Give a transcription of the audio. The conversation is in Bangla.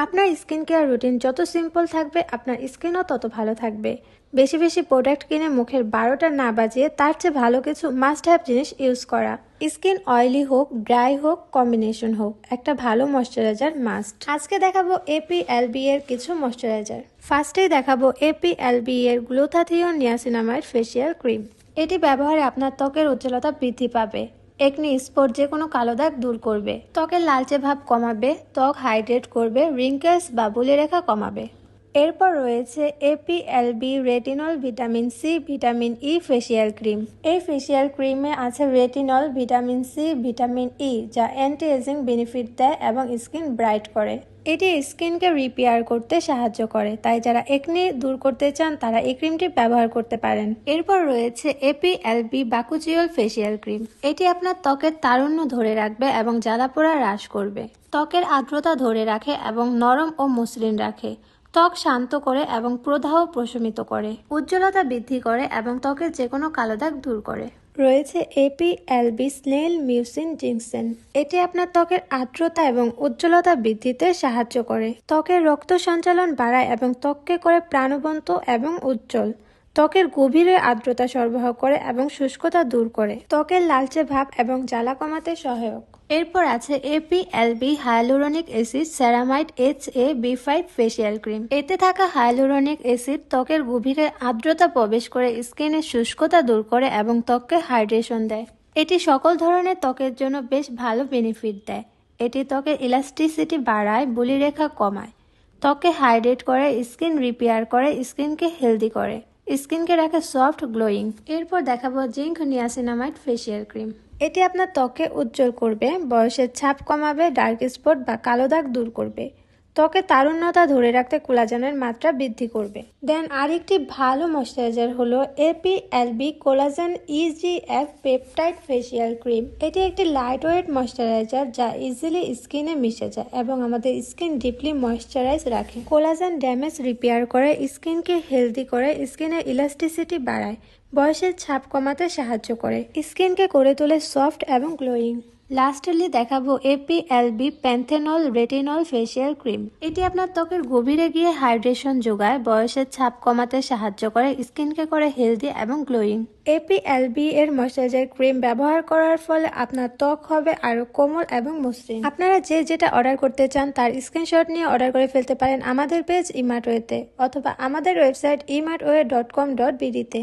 আপনার স্কিন কেয়ার রুটিন যত সিম্পল থাকবে আপনার স্কিনও তত ভালো থাকবে। বেশি বেশি প্রোডাক্ট কিনে মুখের 12টা না বাজিয়ে তার চেয়ে ভালো কিছু মাস্ট হ্যাভ জিনিস ইউজ করা। স্কিন অয়েলি হোক, ড্রাই হোক, কম্বিনেশন হোক, একটা ভালো ময়শ্চারাইজার মাস্ট। আজকে দেখাবো এপিএলবি এর কিছু ময়শ্চারাইজার। ফার্স্টেই দেখাবো এপিএলবি এর গ্লুথাথিয়ন নিয়াসিনামাইড ফেসিয়াল ক্রিম। এটি ব্যবহারে আপনার ত্বকের উজ্জ্বলতা বৃদ্ধি পাবে, একনি স্পট যে কোনো কালো দাগ দূর করবে, ত্বকের লালচে ভাব কমাবে, ত্বক হাইড্রেট করবে, রিঙ্কেলস বা বুলি রেখা কমাবে। এরপর রয়েছে APLB retinol vitamin C vitamin E facial cream. এই ফেসিয়াল ক্রিমে আছে retinol, vitamin C, vitamin E, যা অ্যান্টি এজিং বেনিফিট দেয় এবং স্কিন ব্রাইট করে। এটি স্কিনকে রিপেয়ার করতে সাহায্য করে, তাই যারা একনি দূর করতে চান তারা এই ক্রিমটি ব্যবহার করতে পারেন। এরপর রয়েছে এপিএলবি বাকুচিওল ফেসিয়াল ক্রিম। এটি আপনার ত্বকের তারুণ্য ধরে রাখবে এবং জ্বালাপোড়া হ্রাস করবে, ত্বকের আর্দ্রতা ধরে রাখে এবং নরম ও মসৃণ রাখে, ত্বক শান্ত করে এবং প্রদাহ প্রশমিত করে, উজ্জ্বলতা বৃদ্ধি করে এবং ত্বকের যে কোনো কালো দাগ দূর করে। রয়েছে এপিএলবি স্নেল মিউসিন জিনসেন। এটি আপনার ত্বকের আর্দ্রতা এবং উজ্জ্বলতা বৃদ্ধিতে সাহায্য করে, ত্বকের রক্ত সঞ্চালন বাড়ায় এবং ত্বককে করে প্রাণবন্ত এবং উজ্জ্বল, ত্বকের গভীরে আর্দ্রতা সরবরাহ করে এবং শুষ্কতা দূর করে, ত্বকের লালচে ভাব এবং জ্বালা কমাতে সহায়ক। এরপর আছে APLB hyaluronic acid ceramide HAB5 facial cream. এতে থাকা হায়ালুরনিক অ্যাসিড ত্বকের গভীরে আর্দ্রতা প্রবেশ করে স্কিনের শুষ্কতা দূর করে এবং ত্বককে হাইড্রেশন দেয়। এটি সকল ধরনের ত্বকের জন্য বেশ ভালো বেনিফিট দেয়। এটি ত্বকের ইলাস্টিসিটি বাড়ায়, বুলি রেখা কমায়, ত্বককে হাইড্রেট করে, স্কিন রিপেয়ার করে, স্কিনকে হেলদি করে, স্কিনকে রাখে সফট গ্লোয়িং। এরপর দেখাবো জিঙ্ক নিয়াসিনামাইড ফেসিয়াল ক্রিম। এটি আপনার ত্বককে উজ্জ্বল করবে, বয়সের ছাপ কমাবে, ডার্ক স্পট বা কালো দাগ দূর করবে, ত্বকে তারুণ্যতা ধরে রাখতে কোলাজেনের মাত্রা বৃদ্ধি করবে। দেন আরেকটি ভালো ময়শ্চারাইজার হলো এপিএলবি কোলাজেন ইজিএফ পেপটাইড ফেসিয়াল ক্রিম। এটি একটি লাইট ওয়েট ময়শ্চারাইজার যা ইজিলি স্কিনে মিশে যায় এবং আমাদের স্কিন ডিপলি ময়শ্চারাইজ রাখে। কোলাজেন ড্যামেজ রিপেয়ার করে, স্কিনকে হেলদি করে, স্কিনের ইলাস্টিসিটি বাড়ায়, বয়সের ছাপ কমাতে সাহায্য করে, স্কিনকে করে তোলে সফট এবং গ্লোয়িং। লাস্টলি দেখাবো এপিএলবি প্যান্থেনল রেটিনল ফেসিয়াল ক্রিম। এটি আপনার ত্বকের গভীরে গিয়ে হাইড্রেশন যোগায়, বয়সের ছাপ কমাতে সাহায্য করে, স্কিনকে করে হেলদি এবং গ্লোয়িং। এপিএলবি এর ময়শ্চারাইজার ক্রিম ব্যবহার করার ফলে আপনার ত্বক হবে আরো কোমল এবং মসৃণ। আপনারা যে যেটা অর্ডার করতে চান তার স্ক্রিনশট নিয়ে অর্ডার করে ফেলতে পারেন আমাদের পেজ ইমার্টওয়েতে অথবা আমাদের ওয়েবসাইট imartway.com.bd তে।